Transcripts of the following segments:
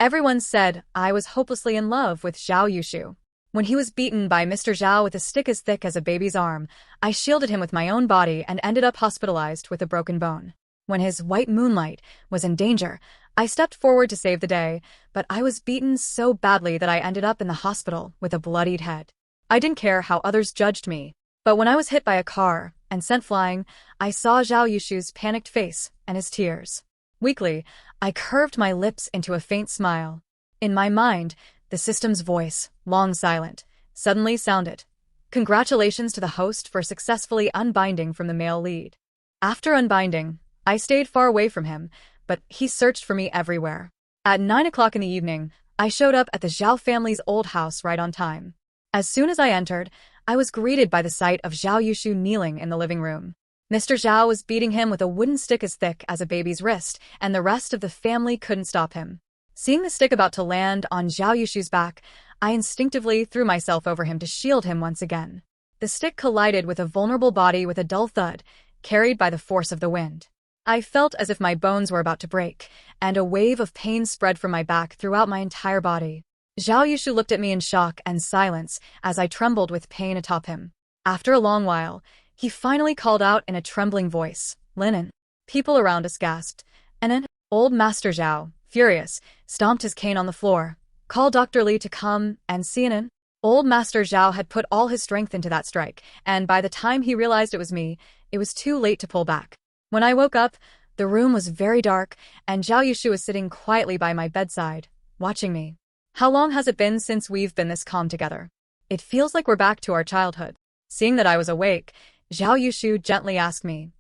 Everyone said I was hopelessly in love with Zhao Yushu. When he was beaten by Mr. Zhao with a stick as thick as a baby's arm, I shielded him with my own body and ended up hospitalized with a broken bone. When his white moonlight was in danger, I stepped forward to save the day, but I was beaten so badly that I ended up in the hospital with a bloodied head. I didn't care how others judged me, but when I was hit by a car and sent flying, I saw Zhao Yushu's panicked face and his tears. Weakly, I curved my lips into a faint smile. In my mind, the system's voice, long silent, suddenly sounded. Congratulations to the host for successfully unbinding from the male lead. After unbinding, I stayed far away from him, but he searched for me everywhere. At 9 o'clock in the evening, I showed up at the Zhao family's old house right on time. As soon as I entered, I was greeted by the sight of Zhao Yushu kneeling in the living room. Mr. Zhao was beating him with a wooden stick as thick as a baby's wrist, and the rest of the family couldn't stop him. Seeing the stick about to land on Zhao Yushu's back, I instinctively threw myself over him to shield him once again. The stick collided with a vulnerable body with a dull thud, carried by the force of the wind. I felt as if my bones were about to break, and a wave of pain spread from my back throughout my entire body. Zhao Yushu looked at me in shock and silence as I trembled with pain atop him. After a long while, he finally called out in a trembling voice, "Linen." People around us gasped, and an old Master Zhao, furious, stomped his cane on the floor. "Call Dr. Li to come and see an." Old Master Zhao had put all his strength into that strike, and by the time he realized it was me, it was too late to pull back. When I woke up, the room was very dark, and Zhao Yushu was sitting quietly by my bedside, watching me. "How long has it been since we've been this calm together? It feels like we're back to our childhood." Seeing that I was awake, Zhao Yushu gently asked me,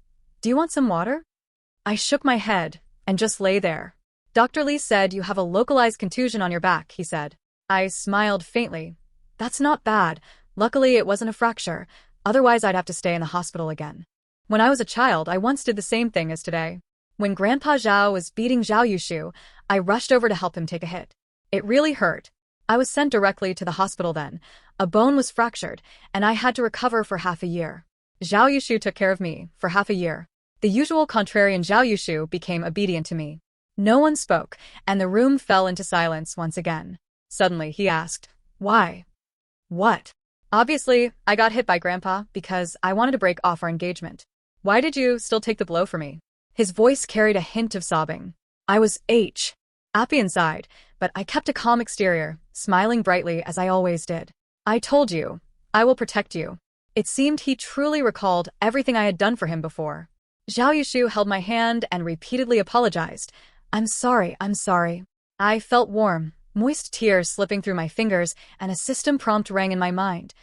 "Do you want some water?" I shook my head and just lay there. "Dr. Li said you have a localized contusion on your back," he said. I smiled faintly. "That's not bad. Luckily, it wasn't a fracture. Otherwise, I'd have to stay in the hospital again. When I was a child, I once did the same thing as today. When Grandpa Zhao was beating Zhao Yushu, I rushed over to help him take a hit. It really hurt. I was sent directly to the hospital then. A bone was fractured, and I had to recover for half a year. Zhao Yushu took care of me for half a year. The usual contrarian Zhao Yushu became obedient to me. No one spoke, and the room fell into silence once again. Suddenly, he asked, "Why?" "What?" "Obviously, I got hit by Grandpa because I wanted to break off our engagement. Why did you still take the blow for me?" His voice carried a hint of sobbing. I was happy inside, but I kept a calm exterior, smiling brightly as I always did. "I told you, I will protect you." It seemed he truly recalled everything I had done for him before. Zhao Yushu held my hand and repeatedly apologized. I'm sorry. I felt warm, moist tears slipping through my fingers, and a system prompt rang in my mind.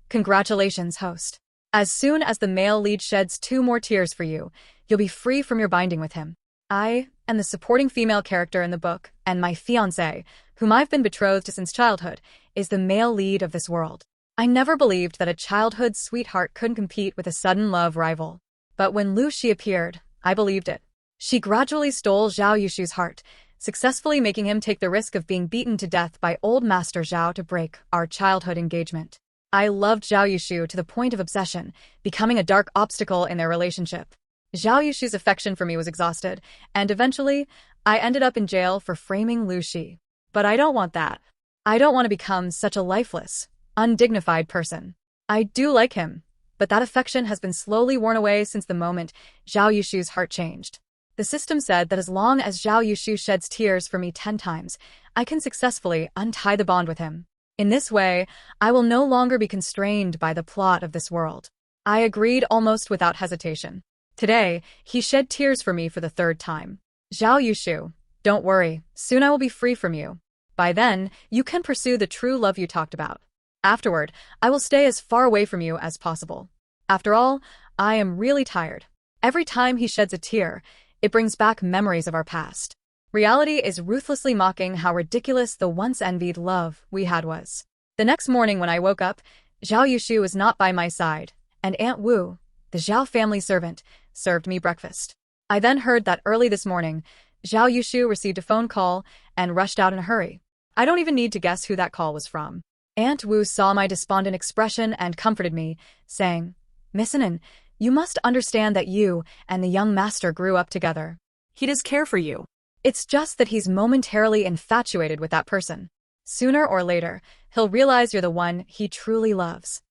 "Congratulations, host. As soon as the male lead sheds 2 more tears for you, you'll be free from your binding with him. I am the supporting female character in the book, and my fiancé, whom I've been betrothed to since childhood, is the male lead of this world." I never believed that a childhood sweetheart couldn't compete with a sudden love rival. But when Lu Shi appeared, I believed it. She gradually stole Zhao Yushu's heart, successfully making him take the risk of being beaten to death by old Master Zhao to break our childhood engagement. I loved Zhao Yushu to the point of obsession, becoming a dark obstacle in their relationship. Zhao Yushu's affection for me was exhausted, and eventually, I ended up in jail for framing Lu Shi. But I don't want that. I don't want to become such a lifeless, undignified person. I do like him, but that affection has been slowly worn away since the moment Zhao Yushu's heart changed. The system said that as long as Zhao Yushu sheds tears for me 10 times, I can successfully untie the bond with him. In this way, I will no longer be constrained by the plot of this world. I agreed almost without hesitation. Today, he shed tears for me for the 3rd time. "Zhao Yushu, don't worry, soon I will be free from you. By then, you can pursue the true love you talked about. Afterward, I will stay as far away from you as possible. After all, I am really tired. Every time he sheds a tear, it brings back memories of our past. Reality is ruthlessly mocking how ridiculous the once envied love we had was." The next morning when I woke up, Zhao Yushu was not by my side, and Aunt Wu, the Zhao family servant, served me breakfast. I then heard that early this morning, Zhao Yushu received a phone call and rushed out in a hurry. I don't even need to guess who that call was from. Aunt Wu saw my despondent expression and comforted me, saying, "Miss Anan, you must understand that you and the young master grew up together. He does care for you. It's just that he's momentarily infatuated with that person. Sooner or later, he'll realize you're the one he truly loves.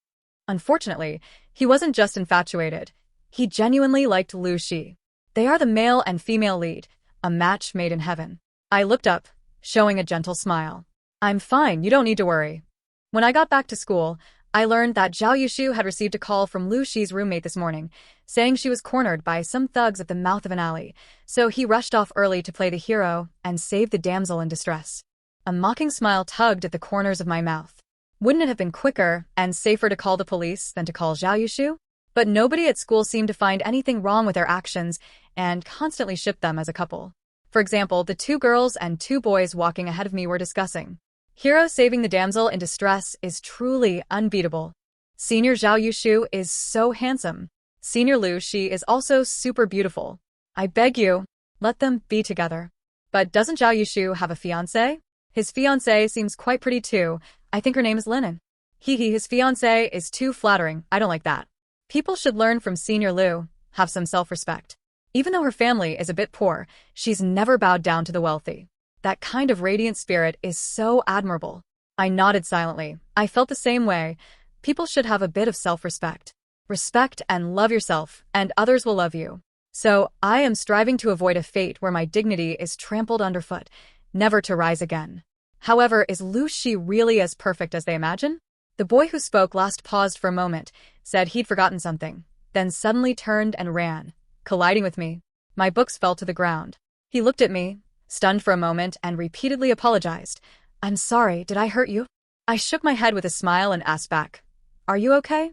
Unfortunately, he wasn't just infatuated. He genuinely liked Lu Shi. They are the male and female lead, a match made in heaven. I looked up, showing a gentle smile. I'm fine, you don't need to worry. When I got back to school, I learned that Zhao Yushu had received a call from Lu Shi's roommate this morning, saying she was cornered by some thugs at the mouth of an alley, so he rushed off early to play the hero and save the damsel in distress. A mocking smile tugged at the corners of my mouth. Wouldn't it have been quicker and safer to call the police than to call Zhao Yushu? But nobody at school seemed to find anything wrong with their actions and constantly shipped them as a couple. For example, the 2 girls and 2 boys walking ahead of me were discussing. Hero saving the damsel in distress is truly unbeatable. Senior Zhao Yushu is so handsome. Senior Lu Shi is also super beautiful. I beg you, let them be together. But doesn't Zhao Yushu have a fiancé? His fiancée seems quite pretty too. I think her name is Linen. His fiancée is too flattering. I don't like that. People should learn from Senior Lu, have some self-respect. Even though her family is a bit poor, she's never bowed down to the wealthy. That kind of radiant spirit is so admirable. I nodded silently. I felt the same way. People should have a bit of self-respect. Respect and love yourself, and others will love you. So, I am striving to avoid a fate where my dignity is trampled underfoot, never to rise again. However, is Lu Shi really as perfect as they imagine? The boy who spoke last paused for a moment, said he'd forgotten something, then suddenly turned and ran, colliding with me. My books fell to the ground. He looked at me, stunned for a moment, and repeatedly apologized. I'm sorry, did I hurt you? I shook my head with a smile and asked back, Are you okay?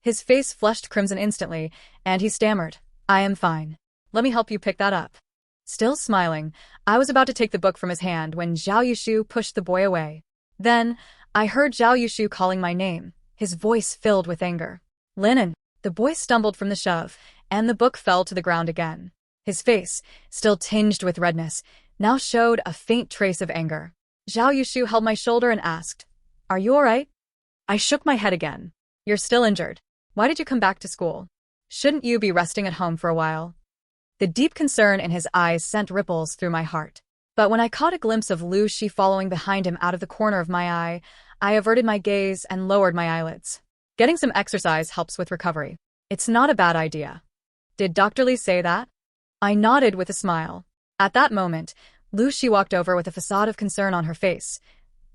His face flushed crimson instantly, and he stammered, I am fine. Let me help you pick that up. Still smiling, I was about to take the book from his hand when Zhao Yushu pushed the boy away. Then, I heard Zhao Yushu calling my name, his voice filled with anger. Linen. The boy stumbled from the shove, and the book fell to the ground again. His face, still tinged with redness, now showed a faint trace of anger. Zhao Yushu held my shoulder and asked, Are you all right? I shook my head again. You're still injured. Why did you come back to school? Shouldn't you be resting at home for a while? The deep concern in his eyes sent ripples through my heart. But when I caught a glimpse of Lu Shi following behind him out of the corner of my eye, I averted my gaze and lowered my eyelids. Getting some exercise helps with recovery. It's not a bad idea. Did Dr. Li say that? I nodded with a smile. At that moment, Lu Shi walked over with a facade of concern on her face.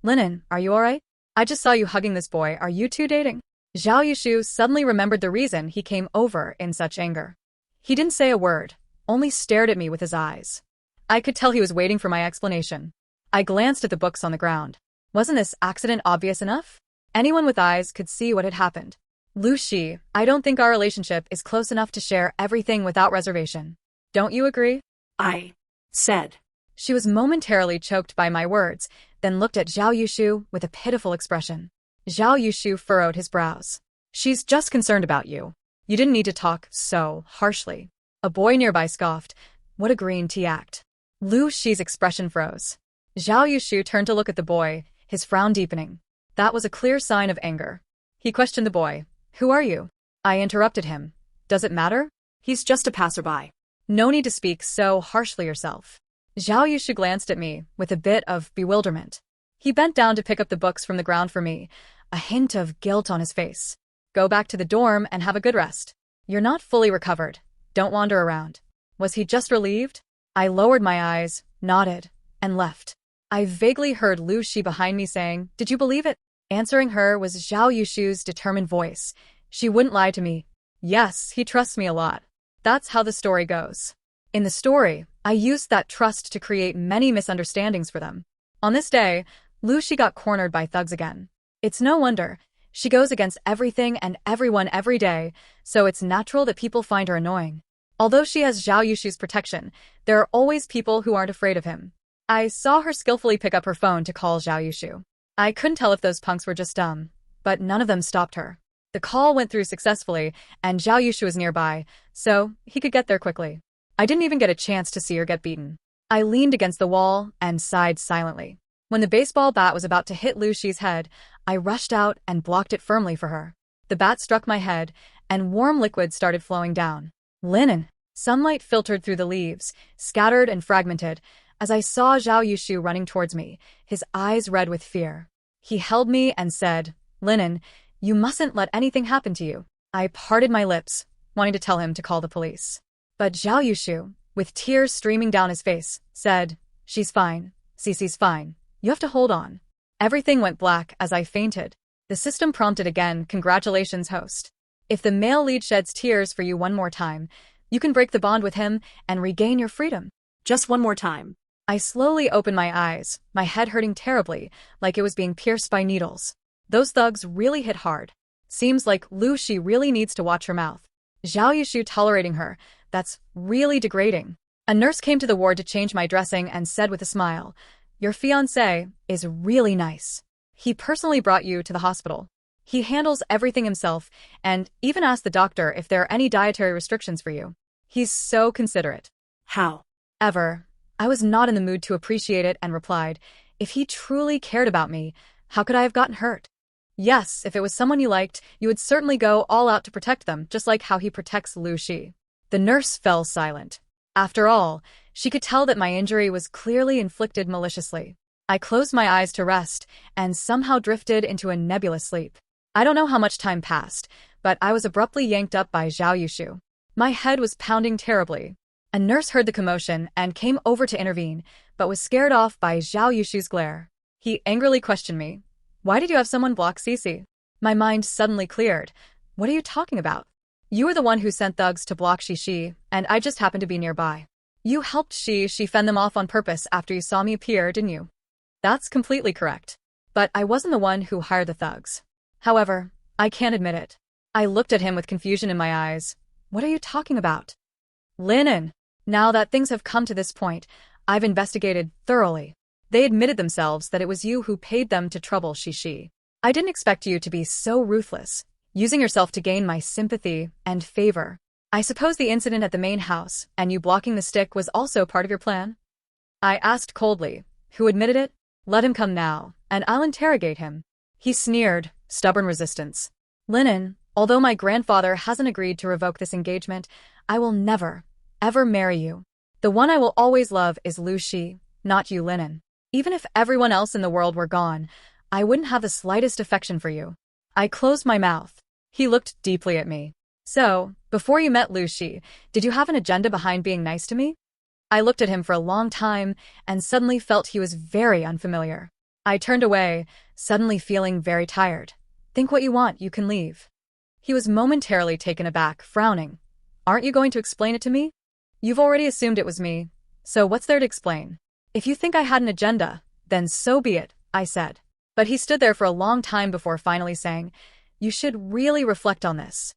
Linen, are you alright? I just saw you hugging this boy. Are you two dating? Zhao Yushu suddenly remembered the reason he came over in such anger. He didn't say a word, only stared at me with his eyes. I could tell he was waiting for my explanation. I glanced at the books on the ground. Wasn't this accident obvious enough? Anyone with eyes could see what had happened. Lu Shi, I don't think our relationship is close enough to share everything without reservation. Don't you agree? I said. She was momentarily choked by my words, then looked at Zhao Yushu with a pitiful expression. Zhao Yushu furrowed his brows. She's just concerned about you. You didn't need to talk so harshly. A boy nearby scoffed. What a green tea act. Lu Shi's expression froze. Zhao Yushu turned to look at the boy, his frown deepening. That was a clear sign of anger. He questioned the boy. Who are you? I interrupted him. Does it matter? He's just a passerby. No need to speak so harshly yourself. Zhao Yushu glanced at me with a bit of bewilderment. He bent down to pick up the books from the ground for me, a hint of guilt on his face. Go back to the dorm and have a good rest. You're not fully recovered. Don't wander around. Was he just relieved? I lowered my eyes, nodded, and left. I vaguely heard Lu Shi behind me saying, Did you believe it? Answering her was Zhao Yushu's determined voice. She wouldn't lie to me. Yes, he trusts me a lot. That's how the story goes. In the story, I used that trust to create many misunderstandings for them. On this day, Lu Shi got cornered by thugs again. It's no wonder. She goes against everything and everyone every day, so it's natural that people find her annoying. Although she has Zhao Yushu's protection, there are always people who aren't afraid of him. I saw her skillfully pick up her phone to call Zhao Yushu. I couldn't tell if those punks were just dumb, but none of them stopped her. The call went through successfully, and Zhao Yushu was nearby, so he could get there quickly. I didn't even get a chance to see her get beaten. I leaned against the wall and sighed silently. When the baseball bat was about to hit Lu Shi's head, I rushed out and blocked it firmly for her. The bat struck my head, and warm liquid started flowing down. Linen. Sunlight filtered through the leaves, scattered and fragmented. as I saw Zhao Yushu running towards me, his eyes red with fear. He held me and said, "Linen, you mustn't let anything happen to you." I parted my lips, wanting to tell him to call the police. But Zhao Yushu, with tears streaming down his face, said, "She's fine. Cece's fine. You have to hold on." Everything went black as I fainted. The system prompted again, "Congratulations, host. If the male lead sheds tears for you one more time, you can break the bond with him and regain your freedom." Just one more time. I slowly opened my eyes, my head hurting terribly, like it was being pierced by needles. Those thugs really hit hard. Seems like Lu Shi really needs to watch her mouth. Zhao Yushu tolerating her, that's really degrading. A nurse came to the ward to change my dressing and said with a smile, "Your fiancé is really nice. He personally brought you to the hospital. He handles everything himself and even asked the doctor if there are any dietary restrictions for you. He's so considerate." How? Ever. I was not in the mood to appreciate it and replied, "If he truly cared about me, how could I have gotten hurt?" Yes, if it was someone you liked, you would certainly go all out to protect them, just like how he protects Lu Shi. The nurse fell silent. After all, she could tell that my injury was clearly inflicted maliciously. I closed my eyes to rest and somehow drifted into a nebulous sleep. I don't know how much time passed, but I was abruptly yanked up by Zhao Yushu. My head was pounding terribly. A nurse heard the commotion and came over to intervene, but was scared off by Zhao Yushu's glare. He angrily questioned me. "Why did you have someone block Cece?" My mind suddenly cleared. "What are you talking about? You were the one who sent thugs to block Shi, and I just happened to be nearby. You helped Shi fend them off on purpose after you saw me appear, didn't you?" That's completely correct. But I wasn't the one who hired the thugs. However, I can't admit it. I looked at him with confusion in my eyes. "What are you talking about?" "Linen. Now that things have come to this point, I've investigated thoroughly. They admitted themselves that it was you who paid them to trouble Shi. I didn't expect you to be so ruthless, using yourself to gain my sympathy and favor. I suppose the incident at the main house and you blocking the stick was also part of your plan?" I asked coldly. "Who admitted it? Let him come now, and I'll interrogate him." He sneered, stubborn resistance. "Linen, although my grandfather hasn't agreed to revoke this engagement, I will never, ever marry you. The one I will always love is Lu Shi, not you, Linen. Even if everyone else in the world were gone, I wouldn't have the slightest affection for you." I closed my mouth. He looked deeply at me. "So, before you met Lu Shi, did you have an agenda behind being nice to me?" I looked at him for a long time and suddenly felt he was very unfamiliar. I turned away, suddenly feeling very tired. "Think what you want, you can leave." He was momentarily taken aback, frowning. "Aren't you going to explain it to me?" "You've already assumed it was me, so what's there to explain?" "If you think I had an agenda, then so be it," I said. But he stood there for a long time before finally saying, "You should really reflect on this."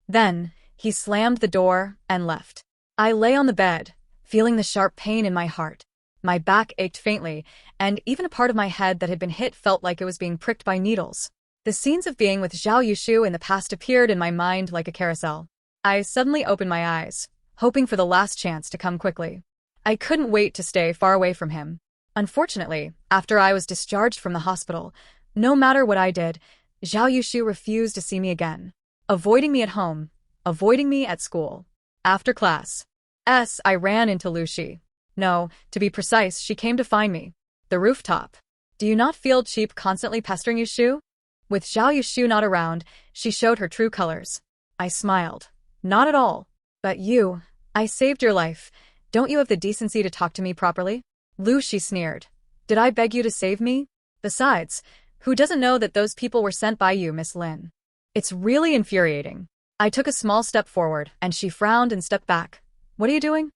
Then, he slammed the door and left. I lay on the bed, feeling the sharp pain in my heart. My back ached faintly, and even a part of my head that had been hit felt like it was being pricked by needles. The scenes of being with Zhao Yushu in the past appeared in my mind like a carousel. I suddenly opened my eyes, hoping for the last chance to come quickly. I couldn't wait to stay far away from him. Unfortunately, after I was discharged from the hospital, no matter what I did, Zhao Yushu refused to see me again. Avoiding me at home, avoiding me at school. After class, I ran into Lu Shi. No, to be precise, she came to find me. The rooftop. "Do you not feel cheap constantly pestering Yushu?" With Zhao Yushu not around, she showed her true colors. I smiled. "Not at all. But you, I saved your life. Don't you have the decency to talk to me properly?" Lu Shi sneered. "Did I beg you to save me? Besides, who doesn't know that those people were sent by you, Miss Lin? It's really infuriating." I took a small step forward, and she frowned and stepped back. "What are you doing?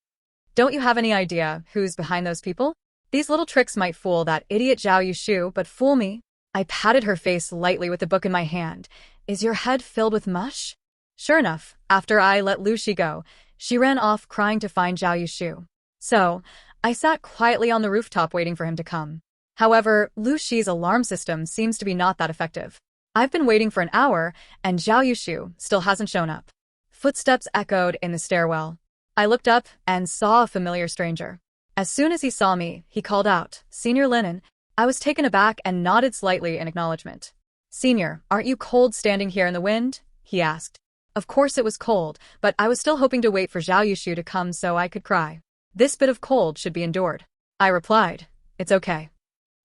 Don't you have any idea who's behind those people? These little tricks might fool that idiot Zhao Yushu, but fool me?" I patted her face lightly with the book in my hand. "Is your head filled with mush?" Sure enough, after I let Lu Shi go, she ran off crying to find Zhao Yushu. So, I sat quietly on the rooftop waiting for him to come. However, Lu Shi's alarm system seems to be not that effective. I've been waiting for an hour, and Zhao Yushu still hasn't shown up. Footsteps echoed in the stairwell. I looked up and saw a familiar stranger. As soon as he saw me, he called out, "Senior Linen." I was taken aback and nodded slightly in acknowledgement. "Senior, aren't you cold standing here in the wind?" he asked. Of course it was cold, but I was still hoping to wait for Zhao Yushu to come so I could cry. This bit of cold should be endured. I replied, "It's okay."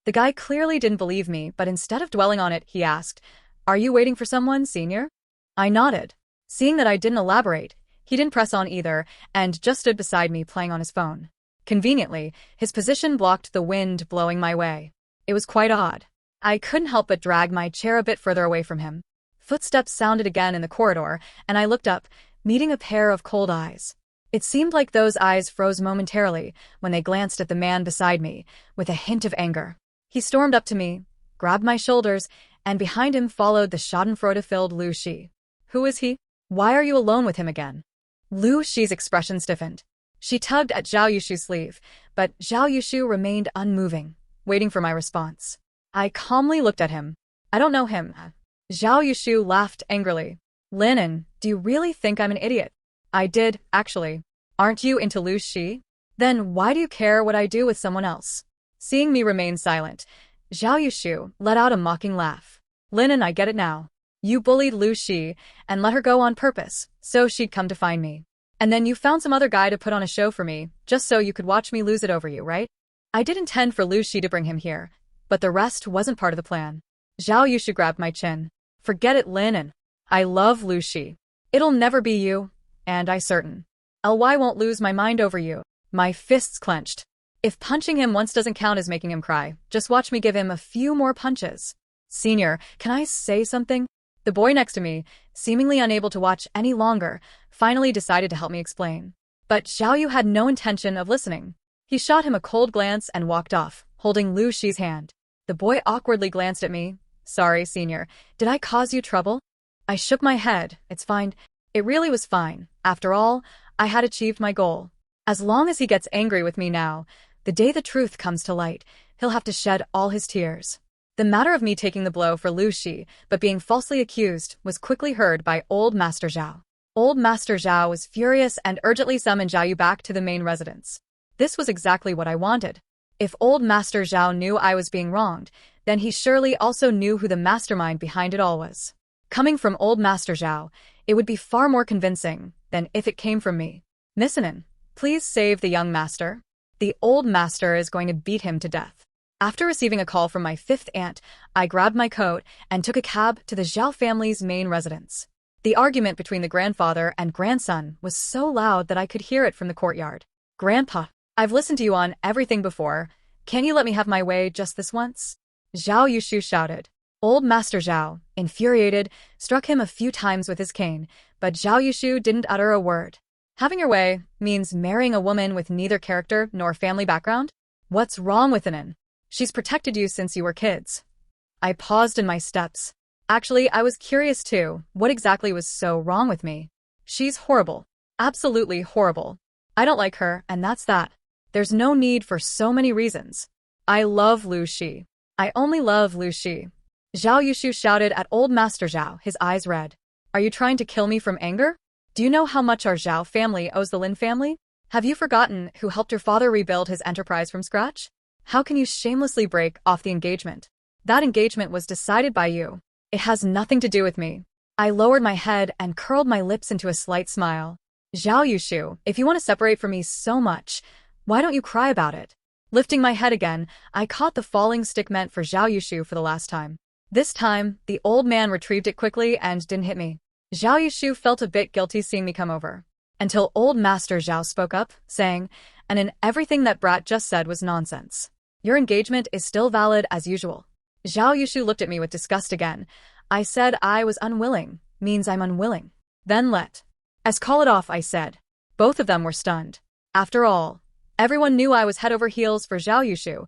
The guy clearly didn't believe me, but instead of dwelling on it, he asked, "Are you waiting for someone, senior?" I nodded. Seeing that I didn't elaborate, he didn't press on either and just stood beside me playing on his phone. Conveniently, his position blocked the wind blowing my way. It was quite odd. I couldn't help but drag my chair a bit further away from him. Footsteps sounded again in the corridor, and I looked up, meeting a pair of cold eyes. It seemed like those eyes froze momentarily when they glanced at the man beside me, with a hint of anger. He stormed up to me, grabbed my shoulders, and behind him followed the schadenfreude-filled Lu Shi. Who is he? Why are you alone with him again? Lu Shi's expression stiffened. She tugged at Zhao Yushu's sleeve, but Zhao Yushu remained unmoving, waiting for my response. I calmly looked at him. I don't know him. Zhao Yushu laughed angrily. Linen, do you really think I'm an idiot? I did, actually. Aren't you into Lu Shi? Then why do you care what I do with someone else? Seeing me remain silent, Zhao Yushu let out a mocking laugh. Linen, I get it now. You bullied Lu Shi and let her go on purpose, so she'd come to find me. And then you found some other guy to put on a show for me, just so you could watch me lose it over you, right? I did intend for Lu Shi to bring him here, but the rest wasn't part of the plan. Zhao Yushu grabbed my chin. Forget it, Linen. I love Lu Shi. It'll never be you, and I certain. Ly won't lose my mind over you. My fists clenched. If punching him once doesn't count as making him cry, just watch me give him a few more punches. Senior, can I say something? The boy next to me, seemingly unable to watch any longer, finally decided to help me explain. But Zhao Yu had no intention of listening. He shot him a cold glance and walked off, holding Lu Shi's hand. The boy awkwardly glanced at me. Sorry, senior. Did I cause you trouble? I shook my head. It's fine. It really was fine. After all, I had achieved my goal. As long as he gets angry with me now, the day the truth comes to light, he'll have to shed all his tears. The matter of me taking the blow for Lu Shi, but being falsely accused, was quickly heard by Old Master Zhao. Old Master Zhao was furious and urgently summoned Zhao Yu back to the main residence. This was exactly what I wanted. If Old Master Zhao knew I was being wronged, then he surely also knew who the mastermind behind it all was. Coming from Old Master Zhao, it would be far more convincing than if it came from me. Missinen, please save the young master. The old master is going to beat him to death. After receiving a call from my fifth aunt, I grabbed my coat and took a cab to the Zhao family's main residence. The argument between the grandfather and grandson was so loud that I could hear it from the courtyard. Grandpa, I've listened to you on everything before. Can you let me have my way just this once? Zhao Yushu shouted. Old Master Zhao, infuriated, struck him a few times with his cane, but Zhao Yushu didn't utter a word. Having your way means marrying a woman with neither character nor family background? What's wrong with Inen? She's protected you since you were kids. I paused in my steps. Actually, I was curious too. What exactly was so wrong with me? She's horrible. Absolutely horrible. I don't like her, and that's that. There's no need for so many reasons. I love Lu Shi. I only love Lu Shi. Zhao Yushu shouted at Old Master Zhao, his eyes red. Are you trying to kill me from anger? Do you know how much our Zhao family owes the Lin family? Have you forgotten who helped your father rebuild his enterprise from scratch? How can you shamelessly break off the engagement? That engagement was decided by you. It has nothing to do with me. I lowered my head and curled my lips into a slight smile. Zhao Yushu, if you want to separate from me so much, why don't you cry about it? Lifting my head again, I caught the falling stick meant for Zhao Yushu for the last time. This time, the old man retrieved it quickly and didn't hit me. Zhao Yushu felt a bit guilty seeing me come over. Until Old Master Zhao spoke up, saying, and in everything that brat just said was nonsense. Your engagement is still valid as usual. Zhao Yushu looked at me with disgust again. I said I was unwilling, means I'm unwilling. Then let us call it off, I said. Both of them were stunned. After all, everyone knew I was head over heels for Zhao Yushu.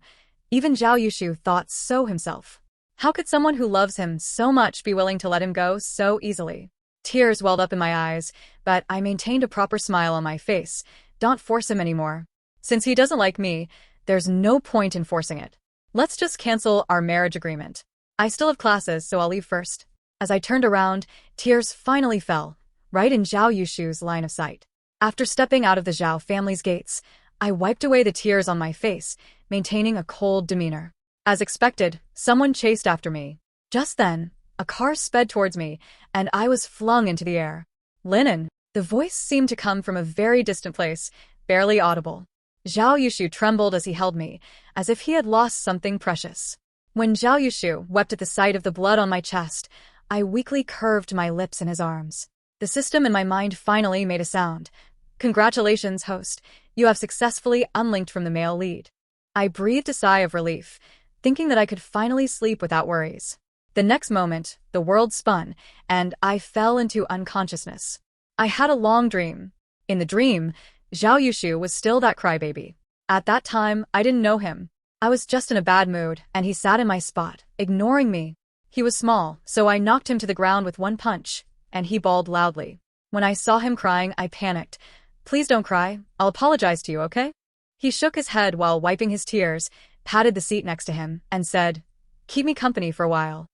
Even Zhao Yushu thought so himself. How could someone who loves him so much be willing to let him go so easily? Tears welled up in my eyes, but I maintained a proper smile on my face. Don't force him anymore. Since he doesn't like me, there's no point in forcing it. Let's just cancel our marriage agreement. I still have classes, so I'll leave first. As I turned around, tears finally fell, right in Zhao Yushu's line of sight. After stepping out of the Zhao family's gates, I wiped away the tears on my face, maintaining a cold demeanor. As expected, someone chased after me. Just then, a car sped towards me, and I was flung into the air. Linen. The voice seemed to come from a very distant place, barely audible. Zhao Yushu trembled as he held me, as if he had lost something precious. When Zhao Yushu wept at the sight of the blood on my chest, I weakly curved my lips in his arms. The system in my mind finally made a sound. Congratulations, host. You have successfully unlinked from the male lead. I breathed a sigh of relief, thinking that I could finally sleep without worries. The next moment, the world spun, and I fell into unconsciousness. I had a long dream. In the dream, Zhao Yushu was still that crybaby. At that time, I didn't know him. I was just in a bad mood, and he sat in my spot, ignoring me. He was small, so I knocked him to the ground with one punch, and he bawled loudly. When I saw him crying, I panicked. Please don't cry. I'll apologize to you, okay? He shook his head while wiping his tears, patted the seat next to him, and said, "Keep me company for a while."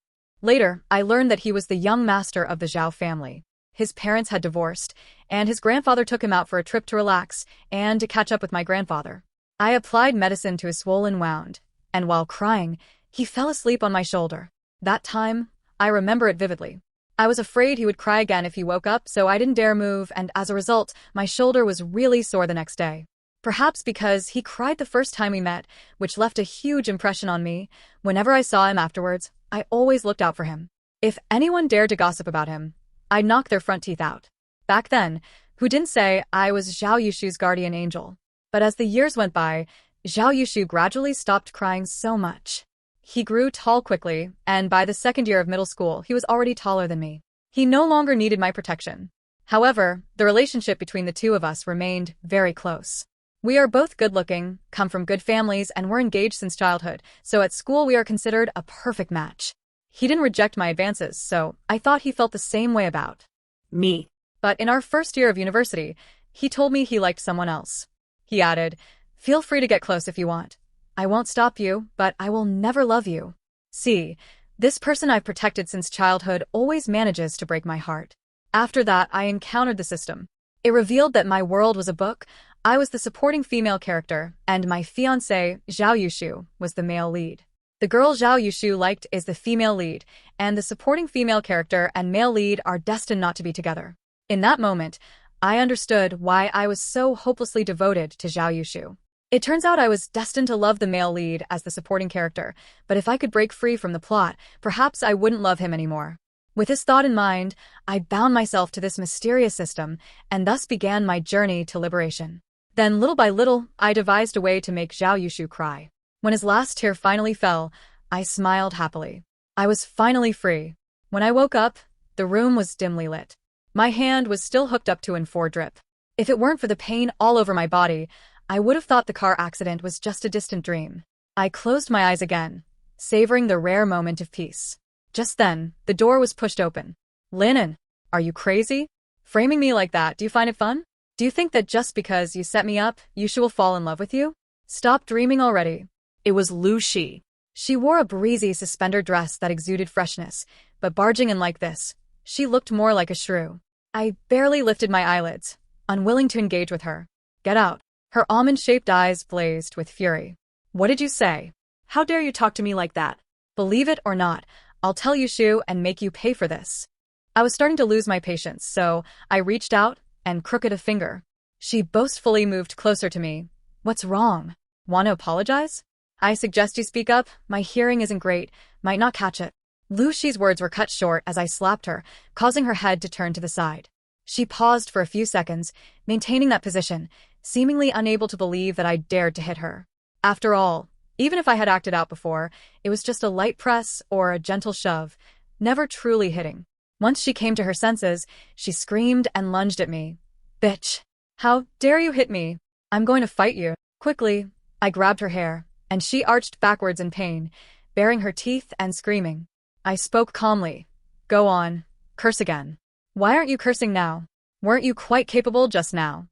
Later, I learned that he was the young master of the Zhao family. His parents had divorced, and his grandfather took him out for a trip to relax and to catch up with my grandfather. I applied medicine to his swollen wound, and while crying, he fell asleep on my shoulder. That time, I remember it vividly. I was afraid he would cry again if he woke up, so I didn't dare move, and as a result, my shoulder was really sore the next day. Perhaps because he cried the first time we met, which left a huge impression on me. Whenever I saw him afterwards, I always looked out for him. If anyone dared to gossip about him, I'd knock their front teeth out. Back then, who didn't say I was Zhao Yushu's guardian angel? But as the years went by, Zhao Yushu gradually stopped crying so much. He grew tall quickly, and by the second year of middle school, he was already taller than me. He no longer needed my protection. However, the relationship between the two of us remained very close. We are both good-looking, come from good families, and were engaged since childhood, so at school we are considered a perfect match. He didn't reject my advances, so I thought he felt the same way about Me. But in our first year of university, he told me he liked someone else. He added, "Feel free to get close if you want. I won't stop you, but I will never love you." See, this person I've protected since childhood always manages to break my heart. After that, I encountered the system. It revealed that my world was a book. I was the supporting female character, and my fiancé, Zhao Yushu, was the male lead. The girl Zhao Yushu liked is the female lead, and the supporting female character and male lead are destined not to be together. In that moment, I understood why I was so hopelessly devoted to Zhao Yushu. It turns out I was destined to love the male lead as the supporting character, but if I could break free from the plot, perhaps I wouldn't love him anymore. With this thought in mind, I bound myself to this mysterious system, and thus began my journey to liberation. Then, little by little, I devised a way to make Zhao Yushu cry. When his last tear finally fell, I smiled happily. I was finally free. When I woke up, the room was dimly lit. My hand was still hooked up to an 4 drip. If it weren't for the pain all over my body, I would have thought the car accident was just a distant dream. I closed my eyes again, savoring the rare moment of peace. Just then, the door was pushed open. "Linen, are you crazy? Framing me like that, do you find it fun? Do you think that just because you set me up, Yushu will fall in love with you? Stop dreaming already." It was Lu Shi. She wore a breezy suspender dress that exuded freshness, but barging in like this, she looked more like a shrew. I barely lifted my eyelids, unwilling to engage with her. "Get out." Her almond-shaped eyes blazed with fury. "What did you say? How dare you talk to me like that?" "Believe it or not, I'll tell Yushu and make you pay for this." I was starting to lose my patience, so I reached out and crooked a finger. She boastfully moved closer to me. "What's wrong? Want to apologize?" "I suggest you speak up. My hearing isn't great. Might not catch it." Lu Shi's words were cut short as I slapped her, causing her head to turn to the side. She paused for a few seconds, maintaining that position, seemingly unable to believe that I dared to hit her. After all, even if I had acted out before, it was just a light press or a gentle shove, never truly hitting. Once she came to her senses, she screamed and lunged at me. "Bitch! How dare you hit me? I'm going to fight you." Quickly, I grabbed her hair, and she arched backwards in pain, baring her teeth and screaming. I spoke calmly. "Go on. Curse again." "Why aren't you cursing now? Weren't you quite capable just now?"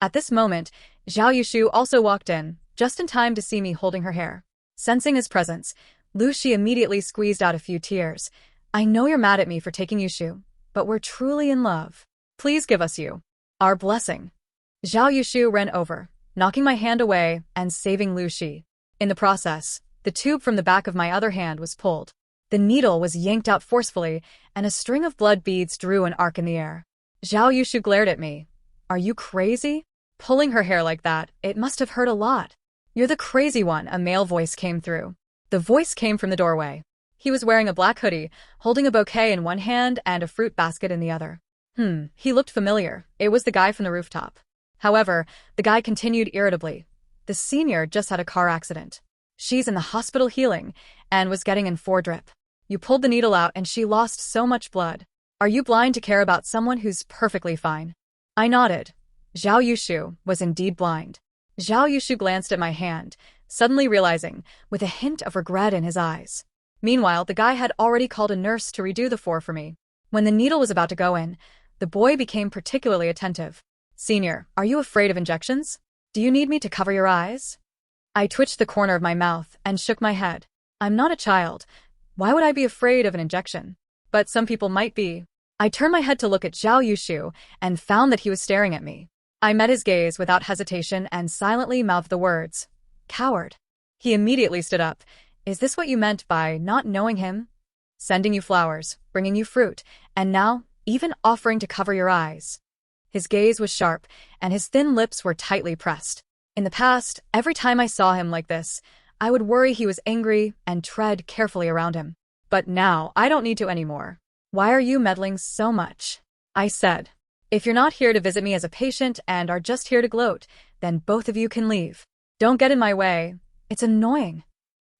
At this moment, Zhao Yushu also walked in, just in time to see me holding her hair. Sensing his presence, Lu Shi immediately squeezed out a few tears. "I know you're mad at me for taking Yushu, but we're truly in love. Please give us our blessing." Zhao Yushu ran over, knocking my hand away and saving Lu Shi. In the process, the tube from the back of my other hand was pulled. The needle was yanked out forcefully, and a string of blood beads drew an arc in the air. Zhao Yushu glared at me. "Are you crazy? Pulling her hair like that, it must have hurt a lot. You're the crazy one, a male voice came through. The voice came from the doorway. He was wearing a black hoodie, holding a bouquet in one hand and a fruit basket in the other. He looked familiar. It was the guy from the rooftop. However, the guy continued irritably. The senior just had a car accident. She's in the hospital healing, and was getting in 4 drip. You pulled the needle out and she lost so much blood. Are you blind to care about someone who's perfectly fine? I nodded. Zhao Yushu was indeed blind. Zhao Yushu glanced at my hand, suddenly realizing, with a hint of regret in his eyes. Meanwhile, the guy had already called a nurse to redo the 4 for me. When the needle was about to go in, the boy became particularly attentive. Senior, are you afraid of injections? Do you need me to cover your eyes? I twitched the corner of my mouth and shook my head. I'm not a child. Why would I be afraid of an injection? But some people might be. I turned my head to look at Zhao Yushu and found that he was staring at me. I met his gaze without hesitation and silently mouthed the words, "Coward." He immediately stood up. Is this what you meant by not knowing him? Sending you flowers, bringing you fruit, and now even offering to cover your eyes. His gaze was sharp, and his thin lips were tightly pressed. In the past, every time I saw him like this, I would worry he was angry and tread carefully around him. But now, I don't need to anymore. Why are you meddling so much? I said. If you're not here to visit me as a patient and are just here to gloat, then both of you can leave. Don't get in my way. It's annoying.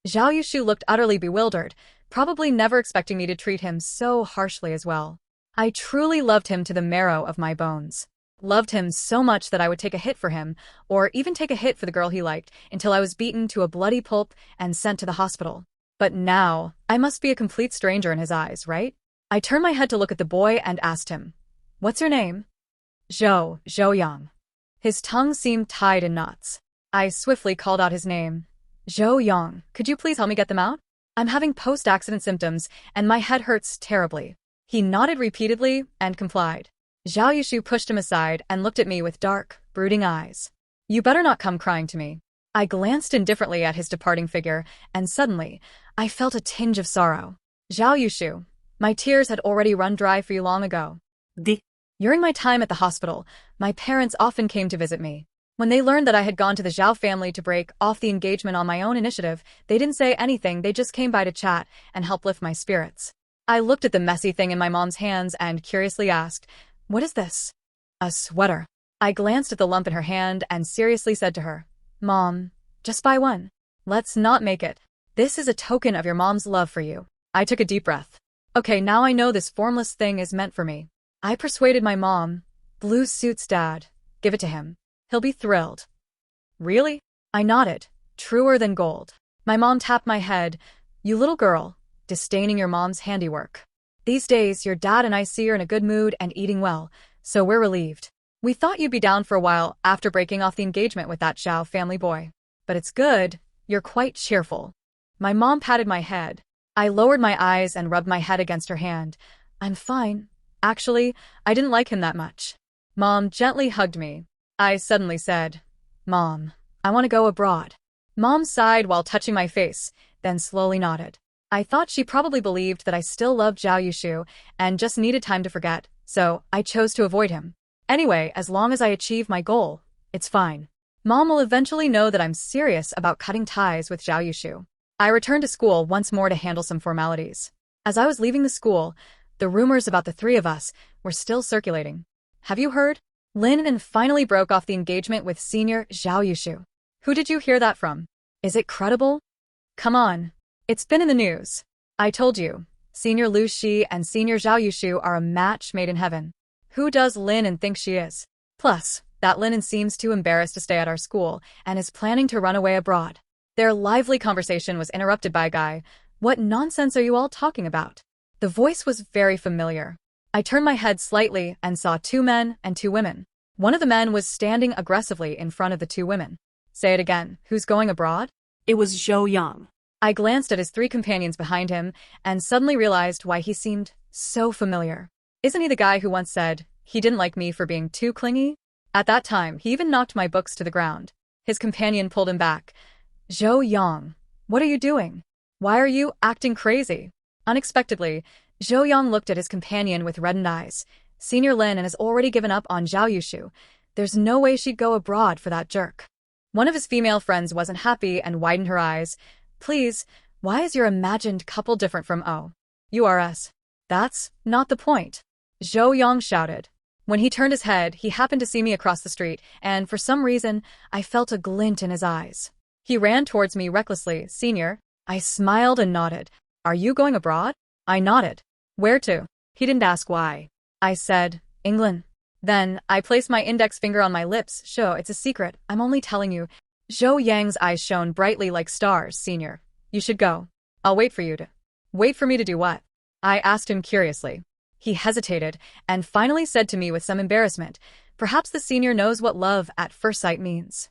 Zhao Yushu looked utterly bewildered, probably never expecting me to treat him so harshly as well. I truly loved him to the marrow of my bones. Loved him so much that I would take a hit for him, or even take a hit for the girl he liked, until I was beaten to a bloody pulp and sent to the hospital. But now, I must be a complete stranger in his eyes, right? I turned my head to look at the boy and asked him, "What's your name?" Zhou Yang. His tongue seemed tied in knots. I swiftly called out his name. Zhou Yang, could you please help me get them out? I'm having post-accident symptoms, and my head hurts terribly. He nodded repeatedly and complied. Zhao Yushu pushed him aside and looked at me with dark, brooding eyes. You better not come crying to me. I glanced indifferently at his departing figure, and suddenly, I felt a tinge of sorrow. Zhao Yushu, my tears had already run dry for you long ago. During my time at the hospital, my parents often came to visit me. When they learned that I had gone to the Zhao family to break off the engagement on my own initiative, they didn't say anything, they just came by to chat and help lift my spirits. I looked at the messy thing in my mom's hands and curiously asked, "What is this?" "A sweater." I glanced at the lump in her hand and seriously said to her, "Mom, just buy one. Let's not make it. This is a token of your mom's love for you." I took a deep breath. Okay, now I know this formless thing is meant for me. I persuaded my mom. "Blue suits dad. Give it to him. He'll be thrilled." Really? I nodded. Truer than gold. My mom tapped my head. "You little girl, disdaining your mom's handiwork. These days, your dad and I see you're in a good mood and eating well, so we're relieved. We thought you'd be down for a while after breaking off the engagement with that Zhao family boy. But it's good, you're quite cheerful." My mom patted my head. I lowered my eyes and rubbed my head against her hand. "I'm fine. Actually, I didn't like him that much." Mom gently hugged me. I suddenly said, "Mom, I want to go abroad." Mom sighed while touching my face, then slowly nodded. I thought she probably believed that I still loved Zhao Yushu and just needed time to forget, so I chose to avoid him. Anyway, as long as I achieve my goal, it's fine. Mom will eventually know that I'm serious about cutting ties with Zhao Yushu. I returned to school once more to handle some formalities. As I was leaving the school, the rumors about the 3 of us were still circulating. Have you heard? Lin finally broke off the engagement with senior Zhao Yushu. Who did you hear that from? Is it credible? Come on. It's been in the news. I told you, Senior Lu Shi and Senior Zhao Yushu are a match made in heaven. Who does Lin think she is? Plus, that Lin seems too embarrassed to stay at our school and is planning to run away abroad. Their lively conversation was interrupted by a guy. What nonsense are you all talking about? The voice was very familiar. I turned my head slightly and saw 2 men and 2 women. One of the men was standing aggressively in front of the 2 women. Say it again, who's going abroad? It was Zhou Yang. I glanced at his 3 companions behind him and suddenly realized why he seemed so familiar. Isn't he the guy who once said he didn't like me for being too clingy? At that time, he even knocked my books to the ground. His companion pulled him back. Zhou Yang, what are you doing? Why are you acting crazy? Unexpectedly, Zhou Yang looked at his companion with reddened eyes. Senior Lin has already given up on Zhao Yushu. There's no way she'd go abroad for that jerk. One of his female friends wasn't happy and widened her eyes. Please, why is your imagined couple different from yours? That's not the point. Zhou Yang shouted. When he turned his head, he happened to see me across the street, and for some reason, I felt a glint in his eyes. He ran towards me recklessly. Senior. I smiled and nodded. Are you going abroad? I nodded. Where to? He didn't ask why. I said, England. Then, I placed my index finger on my lips. Sure, it's a secret. I'm only telling you. Zhou Yang's eyes shone brightly like stars. Senior. You should go. I'll wait for you to. Wait for me to do what? I asked him curiously. He hesitated, and finally said to me with some embarrassment, perhaps the senior knows what love at first sight means.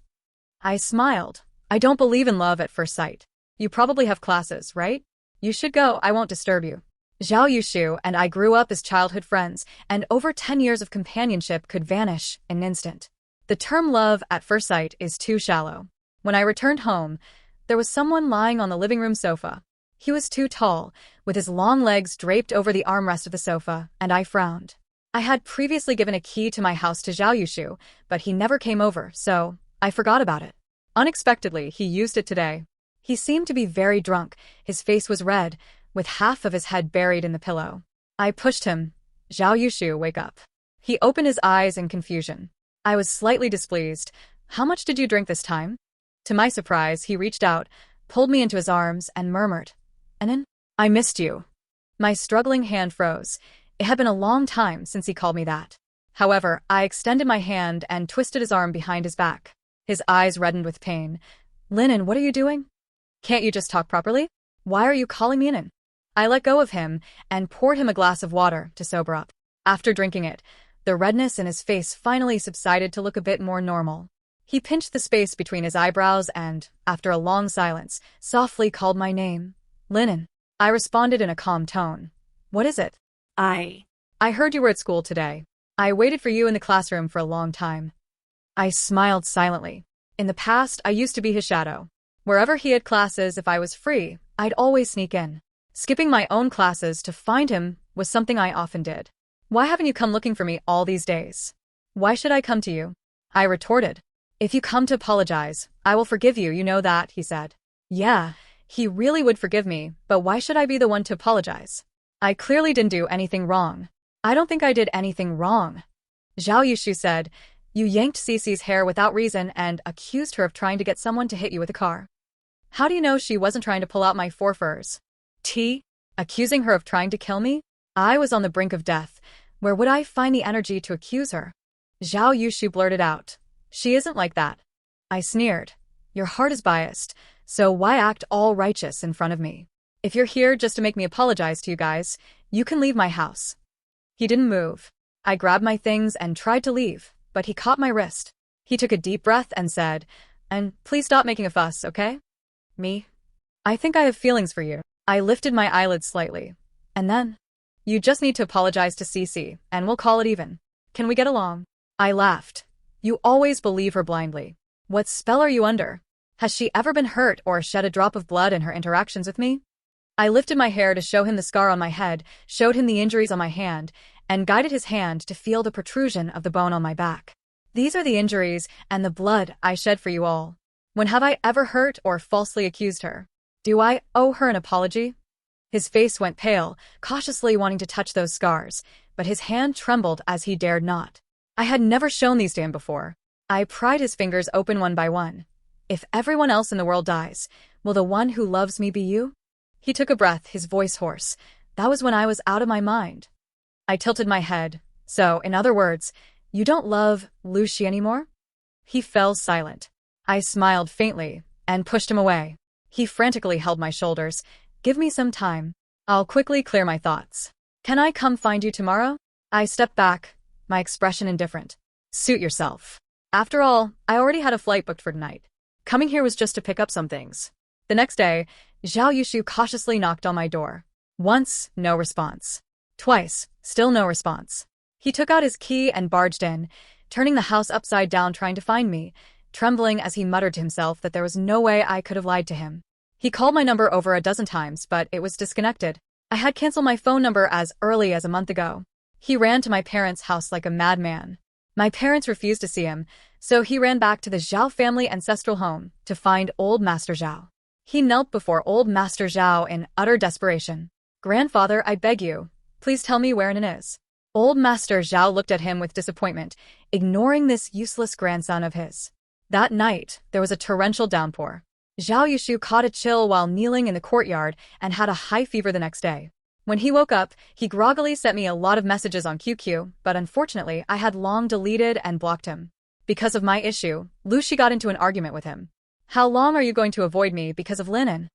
I smiled. I don't believe in love at first sight. You probably have classes, right? You should go, I won't disturb you. Zhao Yushu and I grew up as childhood friends, and over 10 years of companionship could vanish in an instant. The term love at first sight is too shallow. When I returned home, there was someone lying on the living room sofa. He was too tall, with his long legs draped over the armrest of the sofa, and I frowned. I had previously given a key to my house to Zhao Yushu, but he never came over, so I forgot about it. Unexpectedly, he used it today. He seemed to be very drunk. His face was red, with half of his head buried in the pillow. I pushed him. Zhao Yushu, wake up. He opened his eyes in confusion. I was slightly displeased. How much did you drink this time? To my surprise, he reached out, pulled me into his arms, and murmured, Anan? I missed you. My struggling hand froze. It had been a long time since he called me that. However, I extended my hand and twisted his arm behind his back. His eyes reddened with pain. Linen, what are you doing? Can't you just talk properly? Why are you calling me Anan? I let go of him and poured him a glass of water to sober up. After drinking it, the redness in his face finally subsided to look a bit more normal. He pinched the space between his eyebrows and, after a long silence, softly called my name. Linen. I responded in a calm tone. What is it? I heard you were at school today. I waited for you in the classroom for a long time. I smiled silently. In the past, I used to be his shadow. Wherever he had classes, if I was free, I'd always sneak in. Skipping my own classes to find him was something I often did. Why haven't you come looking for me all these days? Why should I come to you? I retorted. If you come to apologize, I will forgive you, you know that, he said. Yeah, he really would forgive me, but why should I be the one to apologize? I clearly didn't do anything wrong. I don't think I did anything wrong. Zhao Yushu said, you yanked Cece's hair without reason and accused her of trying to get someone to hit you with a car. How do you know she wasn't trying to pull out my forefurs? Accusing her of trying to kill me? I was on the brink of death. Where would I find the energy to accuse her? Zhao Yushu blurted out. She isn't like that. I sneered. Your heart is biased, so why act all righteous in front of me? If you're here just to make me apologize to you guys, you can leave my house. He didn't move. I grabbed my things and tried to leave, but he caught my wrist. He took a deep breath and said, and please stop making a fuss, okay? Me? I think I have feelings for you. I lifted my eyelids slightly. And then? You just need to apologize to Cece, and we'll call it even. Can we get along? I laughed. You always believe her blindly. What spell are you under? Has she ever been hurt or shed a drop of blood in her interactions with me? I lifted my hair to show him the scar on my head, showed him the injuries on my hand, and guided his hand to feel the protrusion of the bone on my back. These are the injuries and the blood I shed for you all. When have I ever hurt or falsely accused her? Do I owe her an apology? His face went pale, cautiously wanting to touch those scars, but his hand trembled as he dared not. I had never shown these to him before. I pried his fingers open one by one. If everyone else in the world dies, will the one who loves me be you? He took a breath, his voice hoarse. That was when I was out of my mind. I tilted my head. So, in other words, you don't love Lucy anymore? He fell silent. I smiled faintly and pushed him away. He frantically held my shoulders. Give me some time. I'll quickly clear my thoughts. Can I come find you tomorrow? I stepped back, my expression indifferent. Suit yourself. After all, I already had a flight booked for tonight. Coming here was just to pick up some things. The next day, Zhao Yushu cautiously knocked on my door. Once, no response. Twice, still no response. He took out his key and barged in, turning the house upside down trying to find me, trembling as he muttered to himself that there was no way I could have lied to him. He called my number over a dozen times, but it was disconnected. I had canceled my phone number as early as a month ago. He ran to my parents' house like a madman. My parents refused to see him, so he ran back to the Zhao family ancestral home to find old Master Zhao. He knelt before old Master Zhao in utter desperation. "Grandfather, I beg you, please tell me where Nen is." Old Master Zhao looked at him with disappointment, ignoring this useless grandson of his. That night, there was a torrential downpour. Zhao Yushu caught a chill while kneeling in the courtyard and had a high fever the next day. When he woke up, he groggily sent me a lot of messages on QQ, but unfortunately I had long deleted and blocked him. Because of my issue, Lu Shi got into an argument with him. "How long are you going to avoid me because of Linen?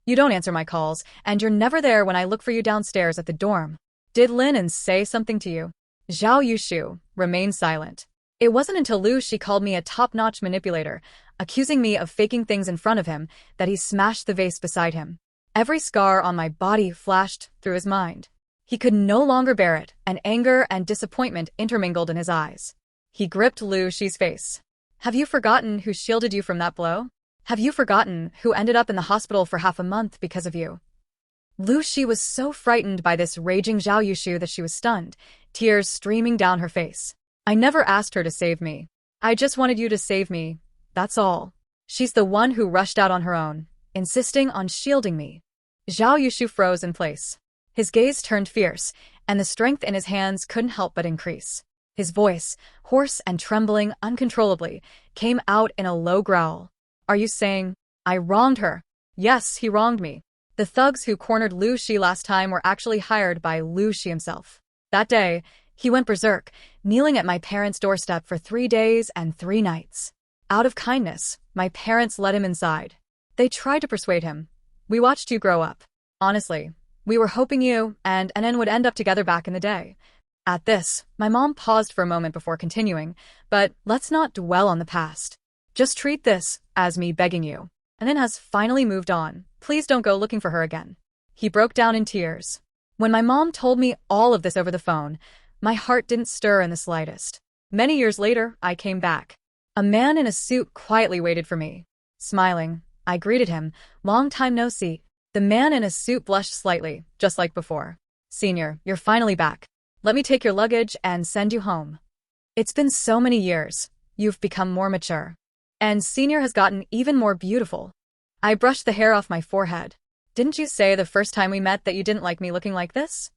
You don't answer my calls, and you're never there when I look for you downstairs at the dorm. Did Linen say something to you?" Zhao Yushu remained silent. It wasn't until Lu Shi called me a top-notch manipulator, accusing me of faking things in front of him, that he smashed the vase beside him. Every scar on my body flashed through his mind. He could no longer bear it, and anger and disappointment intermingled in his eyes. He gripped Lu Shi's face. "Have you forgotten who shielded you from that blow? Have you forgotten who ended up in the hospital for half a month because of you?" Lu Shi was so frightened by this raging Zhao Yushu that she was stunned, tears streaming down her face. "I never asked her to save me. I just wanted you to save me, that's all. She's the one who rushed out on her own, insisting on shielding me." Zhao Yushu froze in place. His gaze turned fierce, and the strength in his hands couldn't help but increase. His voice, hoarse and trembling uncontrollably, came out in a low growl. "Are you saying I wronged her?" "Yes, he wronged me. The thugs who cornered Lu Shi last time were actually hired by Lu Shi himself. That day, he went berserk, kneeling at my parents' doorstep for 3 days and 3 nights. Out of kindness, my parents let him inside. They tried to persuade him. We watched you grow up. Honestly, we were hoping you and Nen would end up together back in the day." At this, my mom paused for a moment before continuing, "But let's not dwell on the past. Just treat this as me begging you. Nen has finally moved on. Please don't go looking for her again." He broke down in tears. When my mom told me all of this over the phone, my heart didn't stir in the slightest. Many years later, I came back. A man in a suit quietly waited for me. Smiling, I greeted him. "Long time no see." The man in a suit blushed slightly, just like before. "Senior, you're finally back. Let me take your luggage and send you home. It's been so many years. You've become more mature. And Senior has gotten even more beautiful." I brushed the hair off my forehead. "Didn't you say the first time we met that you didn't like me looking like this?"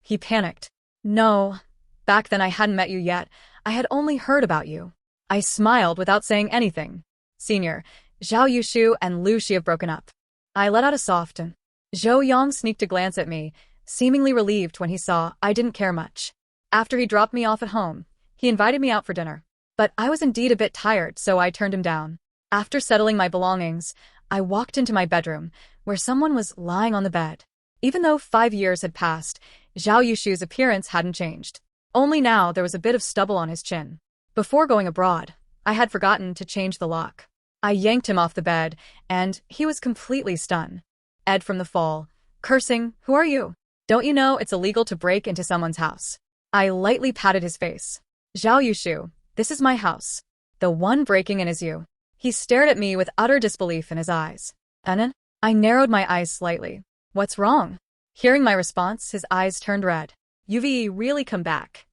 He panicked. "No. Back then I hadn't met you yet. I had only heard about you." I smiled without saying anything. "Senior, Zhao Yushu and Lu Shi have broken up." I let out a soft and Zhou Yang sneaked a glance at me, seemingly relieved when he saw I didn't care much. After he dropped me off at home, he invited me out for dinner. But I was indeed a bit tired, so I turned him down. After settling my belongings, I walked into my bedroom, where someone was lying on the bed. Even though 5 years had passed, Zhao Yushu's appearance hadn't changed. Only now there was a bit of stubble on his chin. Before going abroad, I had forgotten to change the lock. I yanked him off the bed, and he was completely stunned. Ed from the fall, cursing, "Who are you? Don't you know it's illegal to break into someone's house?" I lightly patted his face. "Zhao Yushu, this is my house. The one breaking in is you." He stared at me with utter disbelief in his eyes. "Nen?" I narrowed my eyes slightly. "What's wrong?" Hearing my response, his eyes turned red. "You've really come back."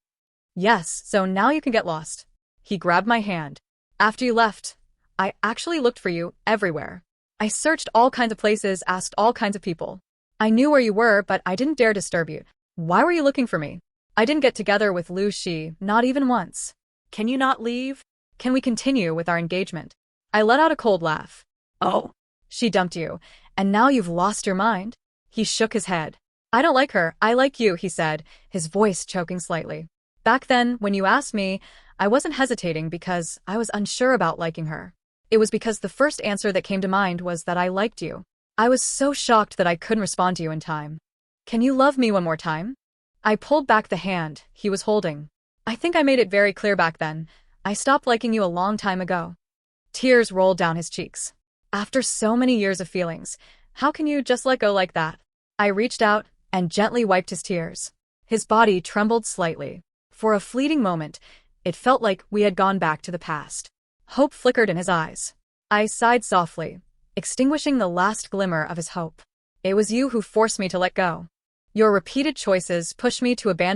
"Yes, so now you can get lost." He grabbed my hand. "After you left, I actually looked for you everywhere. I searched all kinds of places, asked all kinds of people. I knew where you were, but I didn't dare disturb you. Why were you looking for me? I didn't get together with Lu Shi, not even once. Can you not leave? Can we continue with our engagement?" I let out a cold laugh. "Oh, she dumped you, and now you've lost your mind?" He shook his head. "I don't like her, I like you," he said, his voice choking slightly. "Back then, when you asked me, I wasn't hesitating because I was unsure about liking her. It was because the first answer that came to mind was that I liked you. I was so shocked that I couldn't respond to you in time. Can you love me one more time?" I pulled back the hand he was holding. "I think I made it very clear back then. I stopped liking you a long time ago." Tears rolled down his cheeks. "After so many years of feelings, how can you just let go like that?" I reached out and gently wiped his tears. His body trembled slightly. For a fleeting moment, it felt like we had gone back to the past. Hope flickered in his eyes. I sighed softly, extinguishing the last glimmer of his hope. "It was you who forced me to let go. Your repeated choices pushed me to abandon